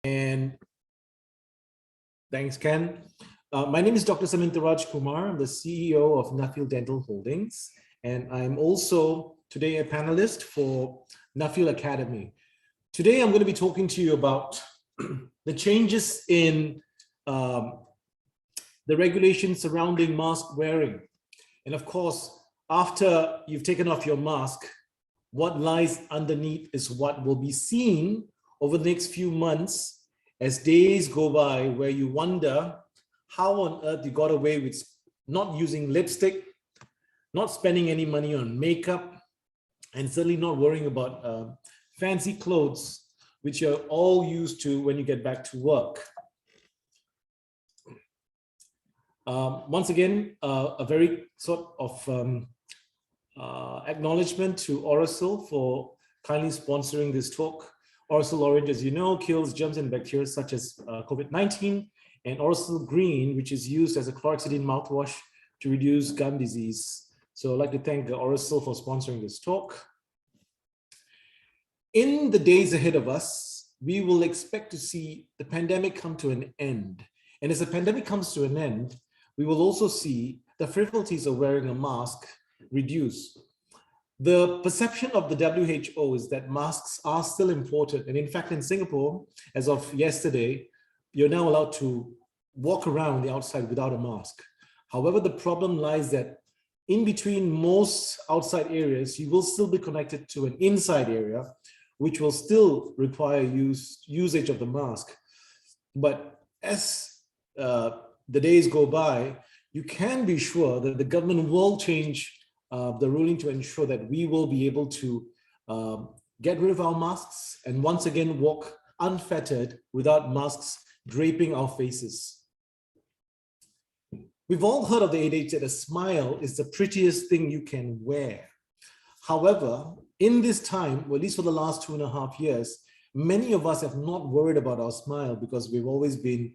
And thanks, Ken. My name is Dr. Samintharaj Kumar. I'm the CEO of Nuffield Dental Holdings, and I'm also today a panelist for Nuffield Academy. Today, I'm going to be talking to you about the changes in the regulations surrounding mask wearing. And of course, after you've taken off your mask, what lies underneath is what will be seen over the next few months as days go by, where you wonder how on earth you got away with not using lipstick, not spending any money on makeup, and certainly not worrying about fancy clothes, which you're all used to when you get back to work. Once again, a very sort of acknowledgement to Oracle for kindly sponsoring this talk. Oracle Orange, as you know, kills germs and bacteria such as COVID-19, and Oracle Green, which is used as a chlorhexidine mouthwash to reduce gum disease. So I'd like to thank Oracle for sponsoring this talk. In the days ahead of us, we will expect to see the pandemic come to an end. And as the pandemic comes to an end, we will also see the frivolities of wearing a mask reduce. The perception of the WHO is that masks are still important. And in fact, in Singapore, as of yesterday, you're now allowed to walk around the outside without a mask. However, the problem lies that in between most outside areas, you will still be connected to an inside area, which will still require usage of the mask. But as the days go by, you can be sure that the government will change the ruling to ensure that we will be able to get rid of our masks and once again walk unfettered without masks draping our faces. We've all heard of the adage that a smile is the prettiest thing you can wear. However, in this time, or at least for the last 2.5 years, many of us have not worried about our smile because we've always been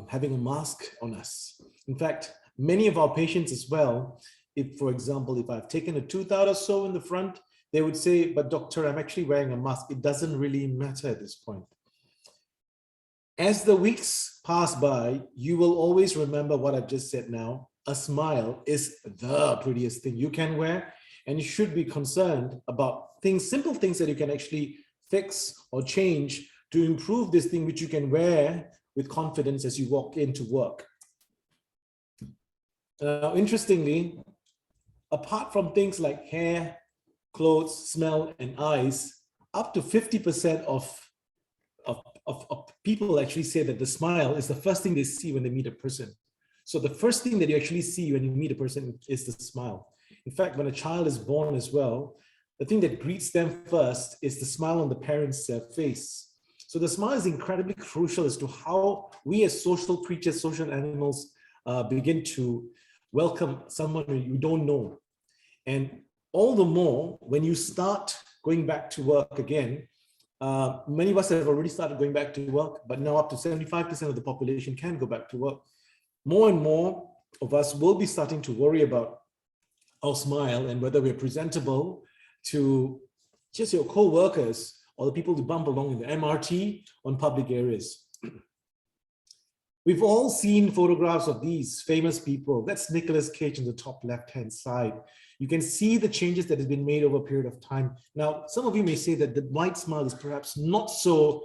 having a mask on us. In fact, many of our patients as well, if, for example, if I've taken a tooth out or so in the front, they would say, but doctor, I'm actually wearing a mask. It doesn't really matter at this point. As the weeks pass by, you will always remember what I've just said now. A smile is the prettiest thing you can wear, and you should be concerned about things, simple things that you can actually fix or change to improve this thing which you can wear with confidence as you walk into work. Interestingly, apart from things like hair, clothes, smell, and eyes, up to 50% of people actually say that the smile is the first thing they see when they meet a person. So the first thing that you actually see when you meet a person is the smile. In fact, when a child is born as well, the thing that greets them first is the smile on the parent's face. So the smile is incredibly crucial as to how we as social creatures, social animals, begin to welcome someone you don't know. And all the more when you start going back to work again, many of us have already started going back to work, but now up to 75% of the population can go back to work. More and more of us will be starting to worry about our smile and whether we're presentable to just your co-workers or the people who bump along in the MRT on public areas. We've all seen photographs of these famous people. That's Nicolas Cage on the top left-hand side. You can see the changes that have been made over a period of time. Now, some of you may say that the white smile is perhaps not so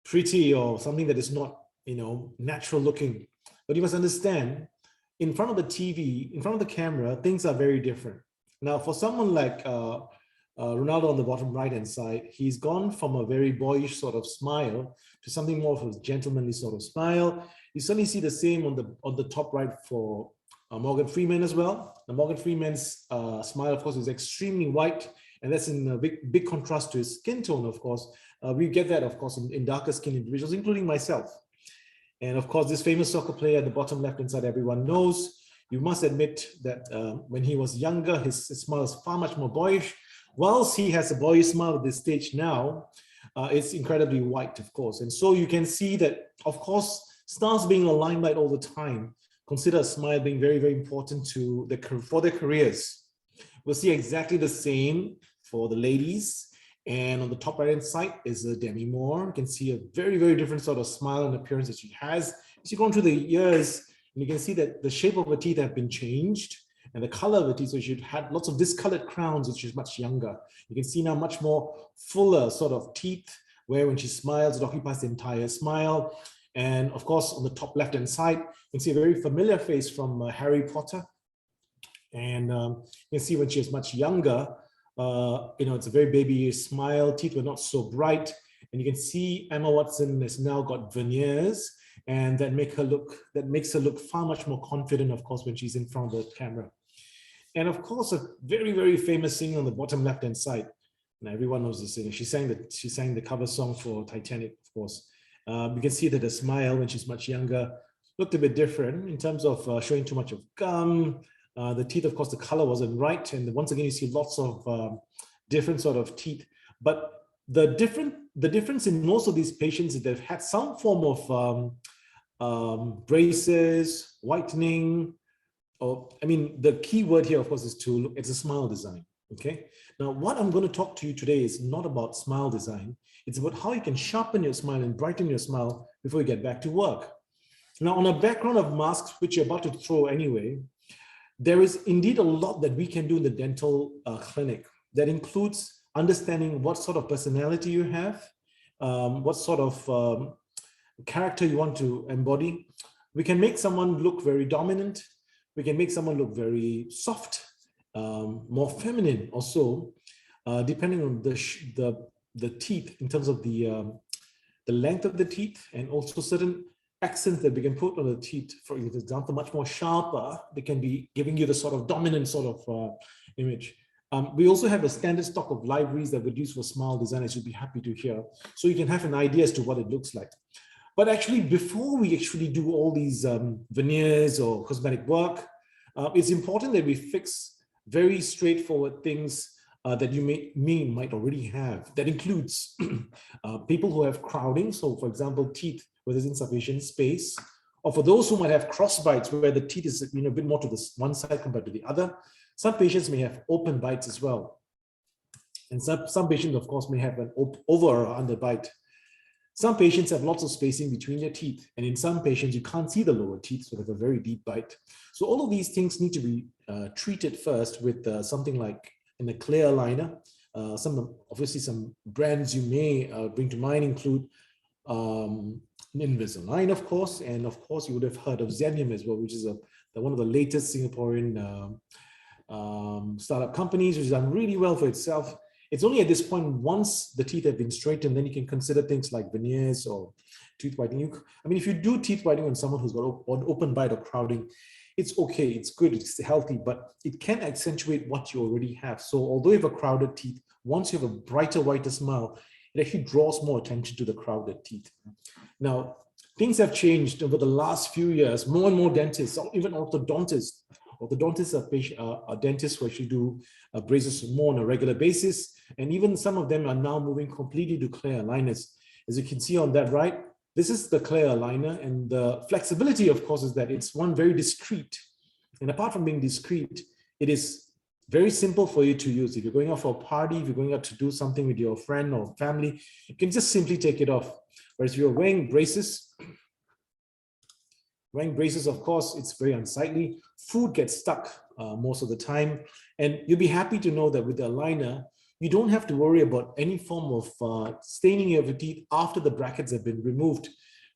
pretty or something that is not, natural looking. But you must understand, in front of the TV, in front of the camera, things are very different. Now, for someone like Ronaldo on the bottom right-hand side, he's gone from a very boyish sort of smile to something more of a gentlemanly sort of smile. You certainly see the same on the top right for Morgan Freeman as well. Now, Morgan Freeman's smile, of course, is extremely white, and that's in a big contrast to his skin tone, of course. We get that, of course, in darker skinned individuals, including myself. And of course, this famous soccer player at the bottom left-hand side, everyone knows. You must admit that when he was younger, his smile is far much more boyish. Whilst he has a boyish smile at this stage now, it's incredibly white, of course. And so you can see that, of course, stars being in the limelight all the time consider a smile being very, very important for their careers. We'll see exactly the same for the ladies And on the top right hand side is a Demi Moore. You can see a very, very different sort of smile and appearance that she has. As you go through the years, and you can see that the shape of her teeth have been changed and the color of the teeth. So she had lots of discolored crowns when she was much younger. You can see now much more fuller sort of teeth, where when she smiles, it occupies the entire smile. And of course, on the top left-hand side, you can see a very familiar face from Harry Potter. And you can see when she was much younger, it's a very baby smile, teeth were not so bright. And you can see Emma Watson has now got veneers, and that makes her look far much more confident, of course, when she's in front of the camera. And of course, a very, very famous singer on the bottom left-hand side. Now everyone knows the singer. She sang the cover song for Titanic, of course. You can see that the smile when she's much younger looked a bit different in terms of showing too much of gum. The teeth, of course, the color wasn't right. And once again, you see lots of different sort of teeth. But the difference in most of these patients is they've had some form of braces, whitening, the key word here, of course, is it's a smile design. Okay. Now, what I'm going to talk to you today is not about smile design. It's about how you can sharpen your smile and brighten your smile before you get back to work. Now, on a background of masks, which you're about to throw anyway, there is indeed a lot that we can do in the dental clinic that includes understanding what sort of personality you have, what sort of character you want to embody. We can make someone look very dominant. We can make someone look very soft, more feminine also, depending on the teeth in terms of the length of the teeth, and also certain accents that we can put on the teeth. For example, much more sharper, they can be giving you the sort of dominant sort of image. We also have a standard stock of libraries that we use for smile design, as you'd be happy to hear, so you can have an idea as to what it looks like. But actually, before we actually do all these veneers or cosmetic work, it's important that we fix very straightforward things that you might already have. That includes people who have crowding. So for example, teeth where there's insufficient space, or for those who might have cross bites where the teeth is a bit more to the one side compared to the other. Some patients may have open bites as well. And some patients, of course, may have an over or under bite. Some patients have lots of spacing between their teeth. And in some patients, you can't see the lower teeth, so they have a very deep bite. So all of these things need to be treated first with something like a clear aligner. Obviously, some brands you may bring to mind include Invisalign, of course, and of course you would have heard of Xenium as well, which is one of the latest Singaporean startup companies, which has done really well for itself. It's only at this point, once the teeth have been straightened, then you can consider things like veneers or teeth whitening. If you do teeth whitening on someone who's got an open bite or crowding, it's okay, it's good, it's healthy, but it can accentuate what you already have. So although you have a crowded teeth, once you have a brighter, whiter smile, it actually draws more attention to the crowded teeth. Now, things have changed over the last few years. More and more dentists, or even orthodontists are dentists who actually do braces more on a regular basis. And even some of them are now moving completely to clear aligners. As you can see on that right, this is the clear aligner, and the flexibility, of course, is that it's one very discreet. And apart from being discreet, it is very simple for you to use. If you're going out for a party, if you're going out to do something with your friend or family, you can just simply take it off. Whereas if you're wearing braces, of course, it's very unsightly. Food gets stuck most of the time. And you'll be happy to know that with the aligner, you don't have to worry about any form of staining of your teeth after the brackets have been removed.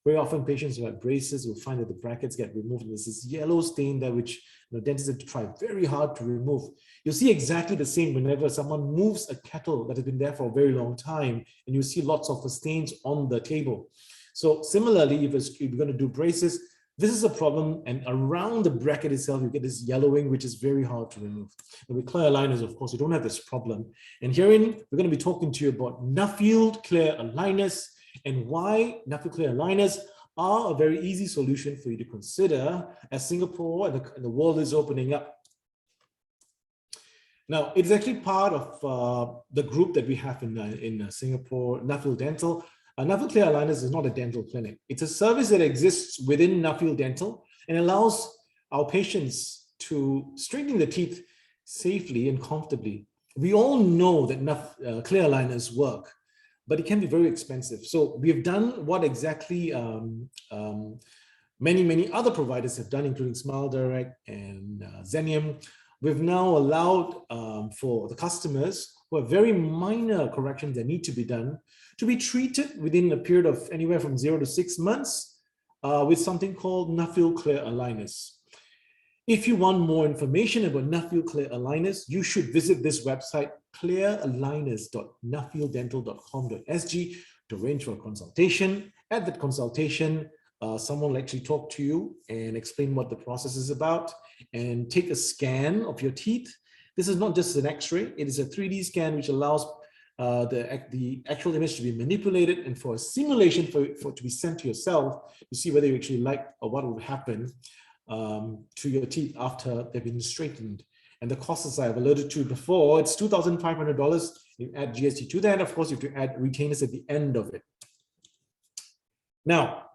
Very often patients who have braces will find that the brackets get removed and there's this yellow stain there, which dentists have to try very hard to remove. You'll see exactly the same whenever someone moves a kettle that has been there for a very long time, and you see lots of stains on the table. So similarly, if you're going to do braces, this is a problem, and around the bracket itself, you get this yellowing, which is very hard to remove. And with clear aligners, of course, you don't have this problem. And herein, we're going to be talking to you about Nuffield clear aligners and why Nuffield clear aligners are a very easy solution for you to consider as Singapore and the world is opening up. Now, it's actually part of the group that we have in Singapore, Nuffield Dental. Nuffield Clear Aligners is not a dental clinic. It's a service that exists within Nuffield Dental and allows our patients to straighten the teeth safely and comfortably. we all know that clear aligners work, but it can be very expensive. So we have done what exactly many other providers have done, including Smile Direct and Zenium. We've now allowed for the customers who have very minor corrections that need to be done to be treated within a period of anywhere from 0 to 6 months with something called Nuffield Clear Aligners. If you want more information about Nuffield Clear Aligners, you should visit this website, clearaligners.nuffielddental.com.sg, to arrange for a consultation. At that consultation, someone will actually talk to you and explain what the process is about and take a scan of your teeth. This is not just an X-ray, it is a 3D scan which allows the actual image to be manipulated and for a simulation for it to be sent to yourself to see whether you actually like or what would happen to your teeth after they've been straightened. And the cost, as I've alluded to before, it's $2,500. You add GST to that. Of course, you have to add retainers at the end of it. Now,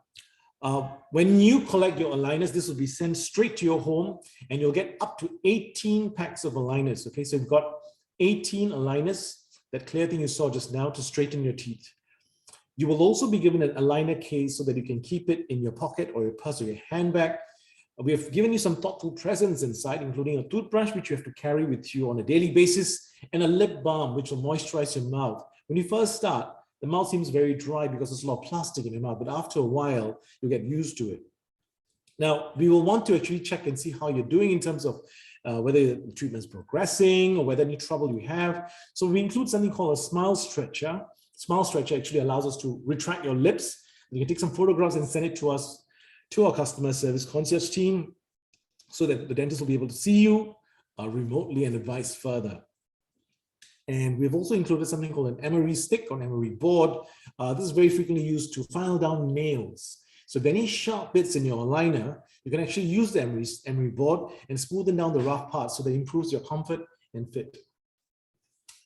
when you collect your aligners, this will be sent straight to your home and you'll get up to 18 packs of aligners. Okay, so you've got 18 aligners, that clear thing you saw just now, to straighten your teeth. You will also be given an aligner case so that you can keep it in your pocket or your purse or your handbag. We have given you some thoughtful presents inside, including a toothbrush, which you have to carry with you on a daily basis, and a lip balm, which will moisturize your mouth. When you first start, the mouth seems very dry because there's a lot of plastic in your mouth, but after a while, you get used to it. Now, we will want to actually check and see how you're doing in terms of whether the treatment's progressing or whether any trouble you have. So we include something called a smile stretcher. Smile stretcher actually allows us to retract your lips. You can take some photographs and send it to us, to our customer service concierge team, so that the dentist will be able to see you remotely and advise further. And we've also included something called an emery stick or an emery board. This is very frequently used to file down nails. So if any sharp bits in your aligner, you can actually use the emery board and smoothen down the rough parts so that it improves your comfort and fit.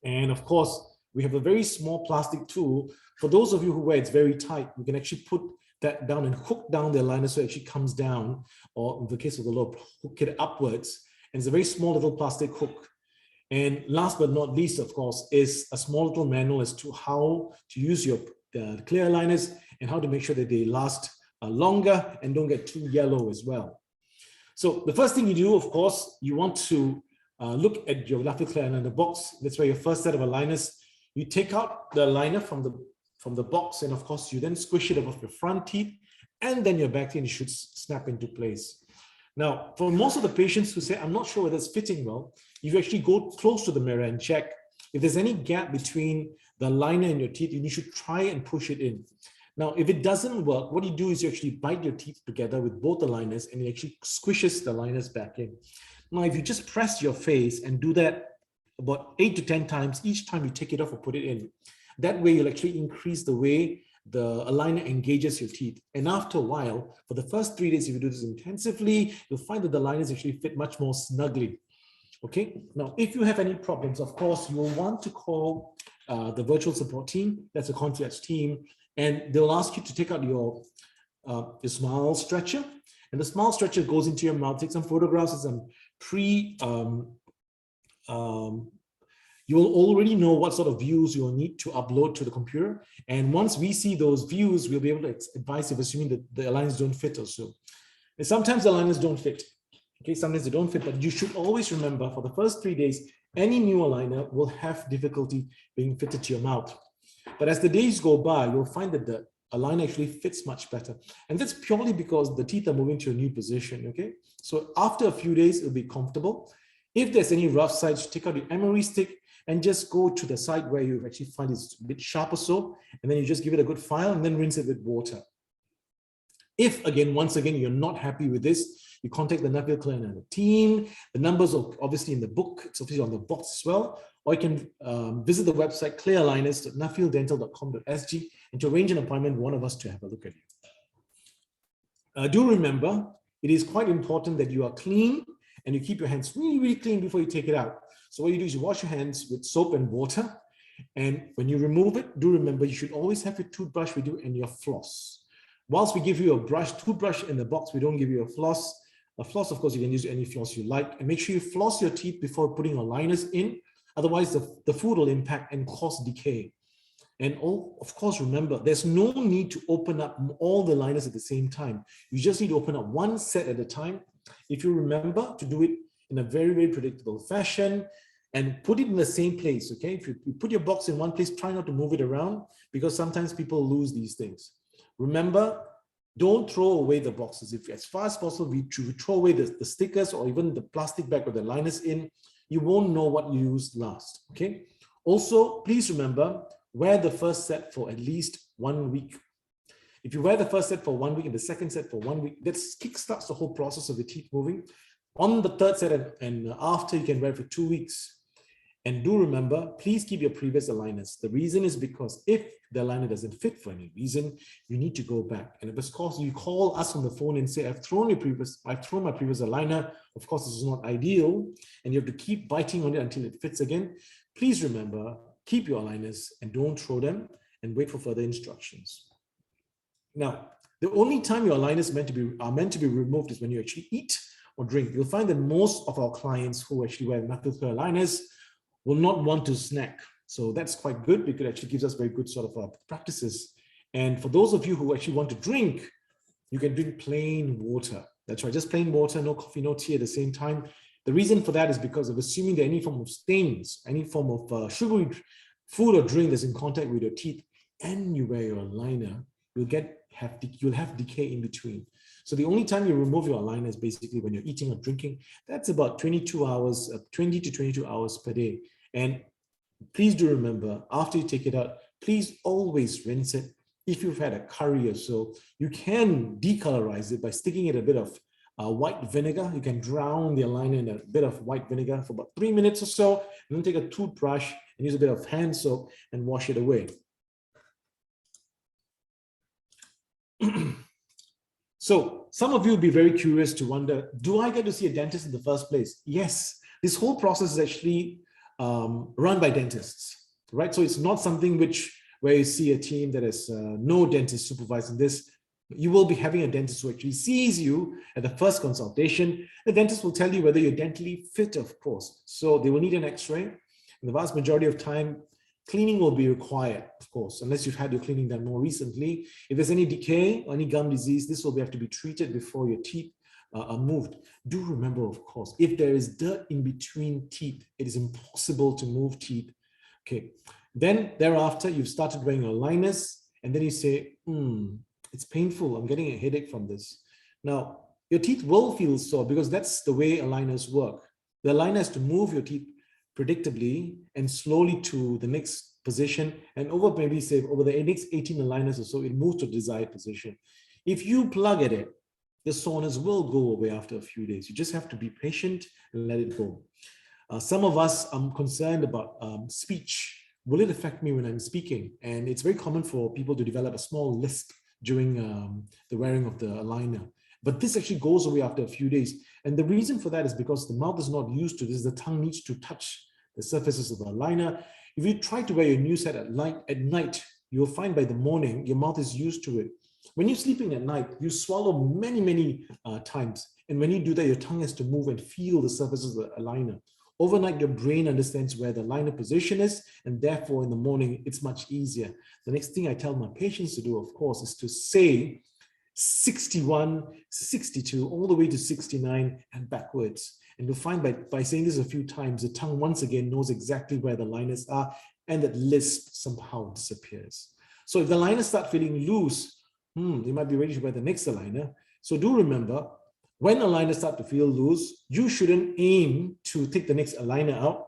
And of course, we have a very small plastic tool. For those of you who wear it's very tight, we can actually put that down and hook down the aligner so it actually comes down, or in the case of the lobe, hook it upwards. And it's a very small little plastic hook. And last but not least, of course, is a small little manual as to how to use your clear aligners and how to make sure that they last longer and don't get too yellow as well. So the first thing you do, of course, you want to look at your Nuffield clear aligner box. That's where your first set of aligners. You take out the aligner from the box, and of course, you then squish it above your front teeth, and then your back teeth should snap into place. Now, for most of the patients who say, I'm not sure whether it's fitting well, you actually go close to the mirror and check. If there's any gap between the aligner and your teeth, you should try and push it in. Now, if it doesn't work, what you do is you actually bite your teeth together with both aligners and it actually squishes the aligners back in. Now, if you just press your face and do that about 8 to 10 times each time you take it off or put it in, that way you'll actually increase the way the aligner engages your teeth. And after a while, for the first 3 days, if you do this intensively, you'll find that the aligners actually fit much more snugly. Okay, now if you have any problems, of course, you will want to call the virtual support team. That's a concierge team. And they'll ask you to take out your smile stretcher. And the smile stretcher goes into your mouth, take some photographs and some you will already know what sort of views you will need to upload to the computer. And once we see those views, we'll be able to advise if assuming that the aligners don't fit or so. And sometimes the aligners don't fit. Okay, sometimes they don't fit, but you should always remember for the first 3 days, any new aligner will have difficulty being fitted to your mouth. But as the days go by, you'll find that the aligner actually fits much better. And that's purely because the teeth are moving to a new position, okay? So after a few days, it'll be comfortable. If there's any rough sides, take out your emery stick and just go to the side where you actually find it's a bit sharp or so, and then you just give it a good file and then rinse it with water. If, once again, you're not happy with this, you contact the Nuffield Clear Aligner team. The numbers are obviously in the book. It's obviously on the box as well. Or you can visit the website clearaligners.nuffielddental.com.sg and to arrange an appointment, one of us to have a look at you. Do remember, it is quite important that you are clean and you keep your hands really, really clean before you take it out. So what you do is you wash your hands with soap and water. And when you remove it, do remember you should always have your toothbrush with you and your floss. Whilst we give you a toothbrush in the box, we don't give you a floss. A floss, of course, you can use any floss you like. And make sure you floss your teeth before putting aligners in. Otherwise, the food will impact and cause decay. And of course, remember, there's no need to open up all the liners at the same time. You just need to open up one set at a time. If you remember to do it in a very, very predictable fashion and put it in the same place, okay? If you put your box in one place, try not to move it around because sometimes people lose these things. Remember, don't throw away the boxes. If as far as possible, we throw away the stickers or even the plastic bag with the liners in, you won't know what you used last, okay? Also, please remember, wear the first set for at least 1 week. If you wear the first set for 1 week and the second set for 1 week, that kickstarts the whole process of the teeth moving. On the third set and after, you can wear it for 2 weeks. And do remember, please keep your previous aligners. The reason is because if the aligner doesn't fit for any reason, you need to go back. And if of course you call us on the phone and say, I've thrown my previous aligner, of course this is not ideal, and you have to keep biting on it until it fits again. Please remember, keep your aligners and don't throw them and wait for further instructions. Now, the only time your aligners are meant to be removed is when you actually eat or drink. You'll find that most of our clients who actually wear Nuffield aligners will not want to snack. So that's quite good because it actually gives us very good sort of practices. And for those of you who actually want to drink, you can drink plain water. That's right, just plain water, no coffee, no tea at the same time. The reason for that is because of assuming that any form of stains, any form of sugary food or drink that's in contact with your teeth and you wear your aligner, you'll have decay in between. So the only time you remove your aligner is basically when you're eating or drinking. That's about 22 hours, 20 to 22 hours per day. And please do remember, after you take it out, please always rinse it. If you've had a curry or so, you can decolorize it by sticking it a bit of white vinegar. You can drown the aligner in a bit of white vinegar for about 3 minutes or so, and then take a toothbrush and use a bit of hand soap and wash it away. So some of you will be very curious to wonder, do I get to see a dentist in the first place? Yes, this whole process is actually run by dentists, right? So it's not something where you see a team that has no dentist supervising this. You will be having a dentist who actually sees you at the first consultation. The dentist will tell you whether you're dentally fit, of course. So they will need an x-ray. In the vast majority of time, cleaning will be required, of course, unless you've had your cleaning done more recently. If there's any decay or any gum disease, this will have to be treated before your teeth are moved. Do remember, of course, if there is dirt in between teeth, it is impossible to move teeth. Okay, then thereafter, you've started wearing your aligners, and then you say, it's painful, I'm getting a headache from this. Now, your teeth will feel sore because that's the way aligners work. The aligner has to move your teeth predictably and slowly to the next position, and over the next 18 aligners or so, it moves to the desired position. If you plug at it, the soreness will go away after a few days. You just have to be patient and let it go. Some of us are concerned about speech. Will it affect me when I'm speaking? And it's very common for people to develop a small lisp during the wearing of the aligner. But this actually goes away after a few days. And the reason for that is because the mouth is not used to this. The tongue needs to touch the surfaces of the aligner. If you try to wear your new set at night, you'll find by the morning, your mouth is used to it. When you're sleeping at night, you swallow many times. And when you do that, your tongue has to move and feel the surfaces of the aligner. Overnight, your brain understands where the aligner position is, and therefore in the morning, it's much easier. The next thing I tell my patients to do, of course, is to say 61, 62, all the way to 69 and backwards. And you'll find by saying this a few times, the tongue once again knows exactly where the liners are, and that lisp somehow disappears. So if the liners start feeling loose, you might be ready to wear the next aligner. So do remember, when aligners start to feel loose, you shouldn't aim to take the next aligner out.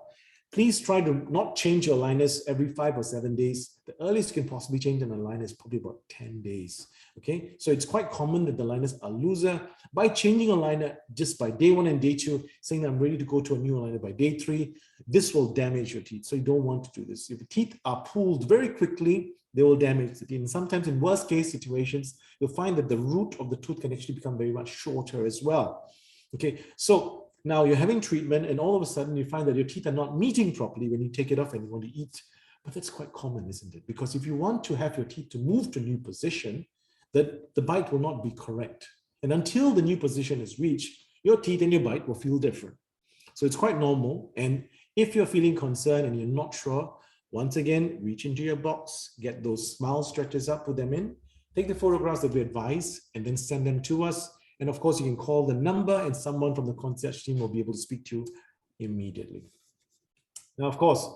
Please try to not change your aligners every 5 or 7 days. The earliest you can possibly change an aligner is probably about 10 days. Okay, so it's quite common that the aligners are looser. By changing a aligner just by day 1 and day 2, saying that I'm ready to go to a new aligner by day 3, this will damage your teeth. So you don't want to do this. If the teeth are pulled very quickly, they will damage the teeth. And sometimes in worst case situations, you'll find that the root of the tooth can actually become very much shorter as well. Okay, so now you're having treatment and all of a sudden you find that your teeth are not meeting properly when you take it off and you want to eat. But that's quite common, isn't it? Because if you want to have your teeth to move to a new position, that the bite will not be correct. And until the new position is reached, your teeth and your bite will feel different. So it's quite normal. And If you're feeling concerned and you're not sure, once again, reach into your box, get those smile stretches up, put them in, take the photographs that we advise, and then send them to us. And of course, you can call the number and someone from the concierge team will be able to speak to you immediately. Now, of course,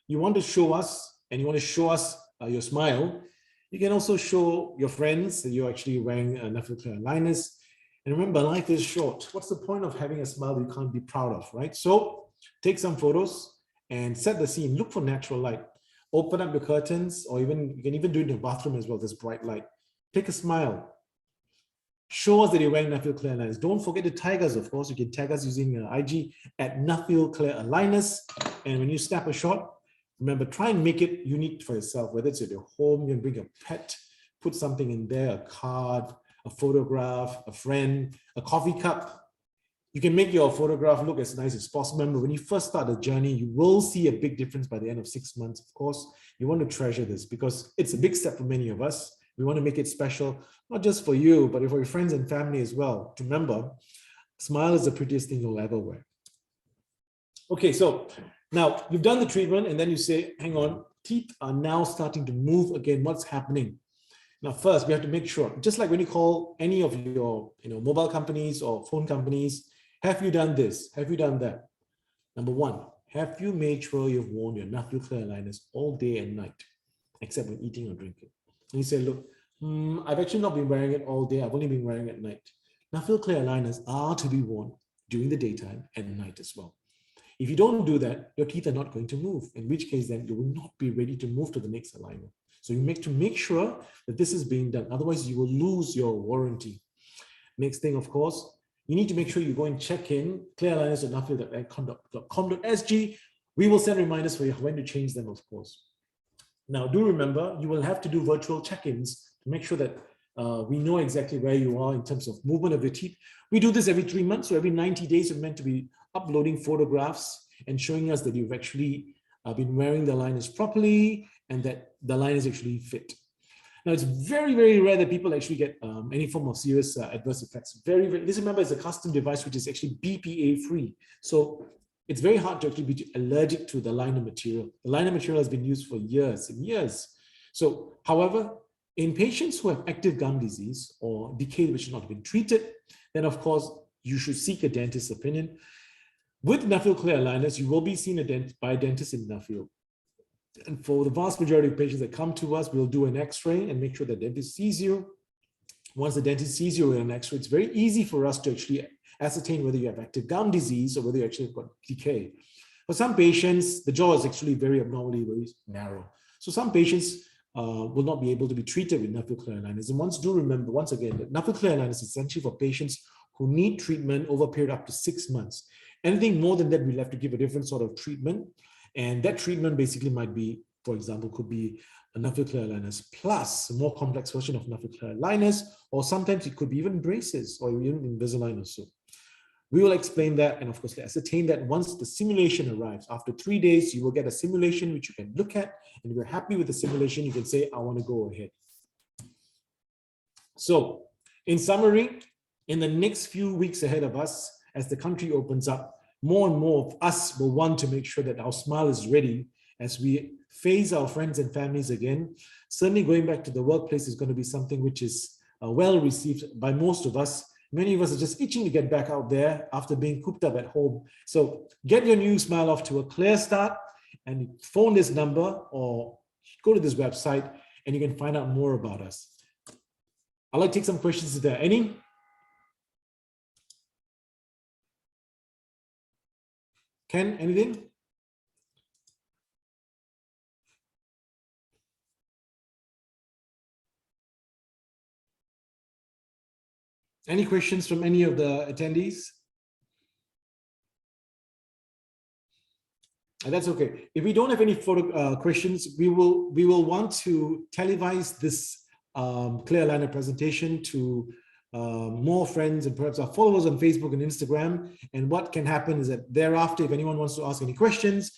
you want to show us and you want to show us your smile. You can also show your friends that you're actually wearing Nuffield clear aligners. And remember, life is short. What's the point of having a smile you can't be proud of, right? So take some photos and set the scene. Look for natural light. Open up the curtains, or even you can even do it in the bathroom as well. There's bright light. Take a smile. Show us that you're wearing Nuffield clear aligners. Don't forget to tag us, of course. You can tag us using IG at Nuffield clear aligners. And when you snap a shot, remember, try and make it unique for yourself, whether it's at your home, you can bring a pet, put something in there, a card, a photograph, a friend, a coffee cup. You can make your photograph look as nice as possible. Remember, when you first start the journey, you will see a big difference by the end of 6 months. Of course, you want to treasure this because it's a big step for many of us. We want to make it special, not just for you, but for your friends and family as well. Remember, smile is the prettiest thing you'll ever wear. Okay, so now you've done the treatment and then you say, hang on, teeth are now starting to move again. What's happening? Now, first, we have to make sure, just like when you call any of your mobile companies or phone companies, have you done this? Have you done that? Number one, have you made sure you've worn your Nuffield clear aligners all day and night, except when eating or drinking? And you say, look, I've actually not been wearing it all day. I've only been wearing it at night. Nuffield clear aligners are to be worn during the daytime and night as well. If you don't do that, your teeth are not going to move, in which case then you will not be ready to move to the next alignment. So you make sure that this is being done. Otherwise, you will lose your warranty. Next thing, of course, you need to make sure you go and check in clear aligners at nuffield.com.sg. We will send reminders for you when to change them, of course. Now, do remember, you will have to do virtual check-ins to make sure that we know exactly where you are in terms of movement of your teeth. We do this every 3 months, so every 90 days, we're meant to be uploading photographs and showing us that you've actually been wearing the aligners properly and that the aligners actually fit. Now, it's very, very rare that people actually get any form of serious adverse effects. Very, very, this, remember, is a custom device which is actually BPA free. So it's very hard to actually be allergic to the liner material. The liner material has been used for years and years. So, however, in patients who have active gum disease or decay which has not been treated, then of course, you should seek a dentist's opinion. With Nuffield clear aligners, you will be seen by a dentist in Nuffield. And for the vast majority of patients that come to us, we'll do an x-ray and make sure the dentist sees you. Once the dentist sees you in an x-ray, it's very easy for us to actually ascertain whether you have active gum disease or whether you actually have got decay. For some patients, the jaw is actually very abnormally very narrow. So some patients will not be able to be treated with Nuffield clear aligners. And once do remember, once again, that Nuffield clear aligners is essentially for patients who need treatment over a period up to 6 months. Anything more than that, we'll have to give a different sort of treatment. And that treatment basically might be, for example, could be a Nuffield clear aligners plus a more complex version of Nuffield clear aligners, or sometimes it could be even braces or even Invisalign or so. We will explain that and of course ascertain that once the simulation arrives. After 3 days, you will get a simulation which you can look at, and if you're happy with the simulation, you can say, I want to go ahead. So in summary, in the next few weeks ahead of us, as the country opens up, more and more of us will want to make sure that our smile is ready as we face our friends and families again. Certainly going back to the workplace is going to be something which is well received by most of us. Many of us are just itching to get back out there after being cooped up at home. So get your new smile off to a clear start and phone this number or go to this website and you can find out more about us. I'd like to take some questions if there are any. Ken, anything? Any questions from any of the attendees? That's okay. If we don't have any questions, we will want to televise this clear aligner presentation to more friends and perhaps our followers on Facebook and Instagram. And what can happen is that thereafter, if anyone wants to ask any questions,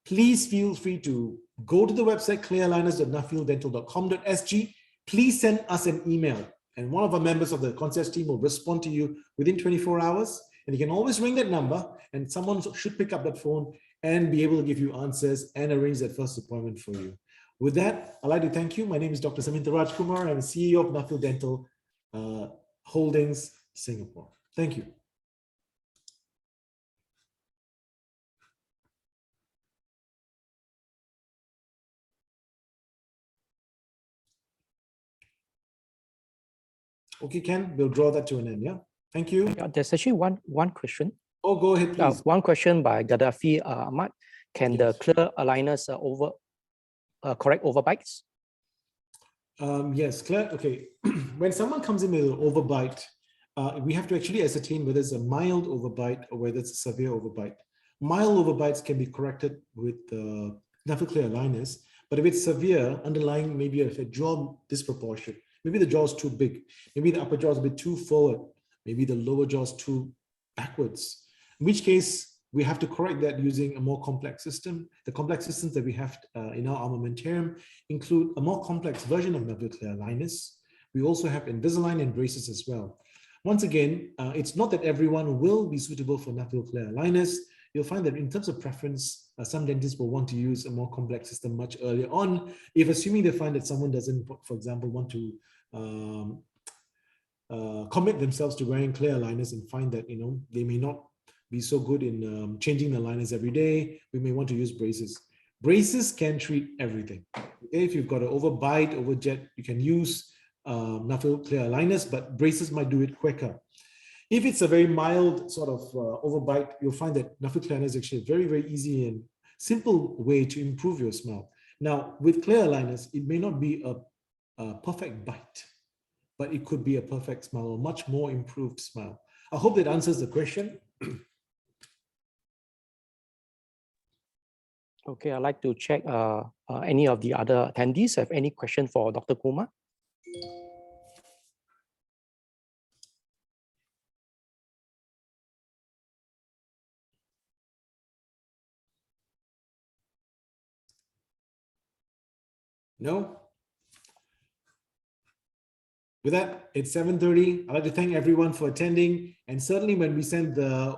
please feel free to go to the website clearaligners.nuffielddental.com.sg. Please send us an email, and one of our members of the concierge team will respond to you within 24 hours. And you can always ring that number, and someone should pick up that phone and be able to give you answers and arrange that first appointment for you. With that, I'd like to thank you. My name is Dr. Samintharaj Kumar. I'm the CEO of Nuffield Dental Holdings, Singapore. Thank you. Okay, Ken, we'll draw that to an end, yeah? Thank you. There's actually one question. Oh, go ahead, please. One question by Gaddafi Ahmad. Can the clear aligners correct overbites? Yes, Claire. Okay. When someone comes in with an overbite, we have to actually ascertain whether it's a mild overbite or whether it's a severe overbite. Mild overbites can be corrected with Nuffield clear aligners, but if it's severe, underlying maybe a jaw disproportion, maybe the jaw is too big, maybe the upper jaw is a bit too forward, maybe the lower jaw is too backwards, in which case we have to correct that using a more complex system. The complex systems that we have in our armamentarium include a more complex version of Nuffield clear aligners. We also have Invisalign and braces as well. Once again, it's not that everyone will be suitable for Nuffield clear aligners. You'll find that in terms of preference, some dentists will want to use a more complex system much earlier on, if assuming they find that someone doesn't, for example, want to commit themselves to wearing clear aligners and find that, they may not be so good in changing the aligners every day. We may want to use braces. Braces can treat everything. Okay? If you've got an overbite, overjet, you can use Nuffield clear aligners, but braces might do it quicker. If it's a very mild sort of overbite, you'll find that Nuffield clear aligners is actually a very, very easy and simple way to improve your smile. Now, with clear aligners, it may not be a perfect bite, but it could be a perfect smile, a much more improved smile. I hope that answers the question. Okay, I'd like to check any of the other attendees have any question for Dr. Kumar. No? With that, it's 7:30. I'd like to thank everyone for attending. And certainly when we send the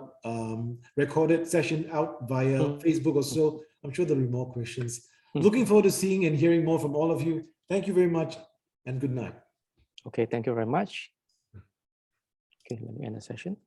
recorded session out via Facebook or so, I'm sure there'll be more questions. Looking forward to seeing and hearing more from all of you. Thank you very much and good night. Okay, thank you very much. Okay, let me end the session.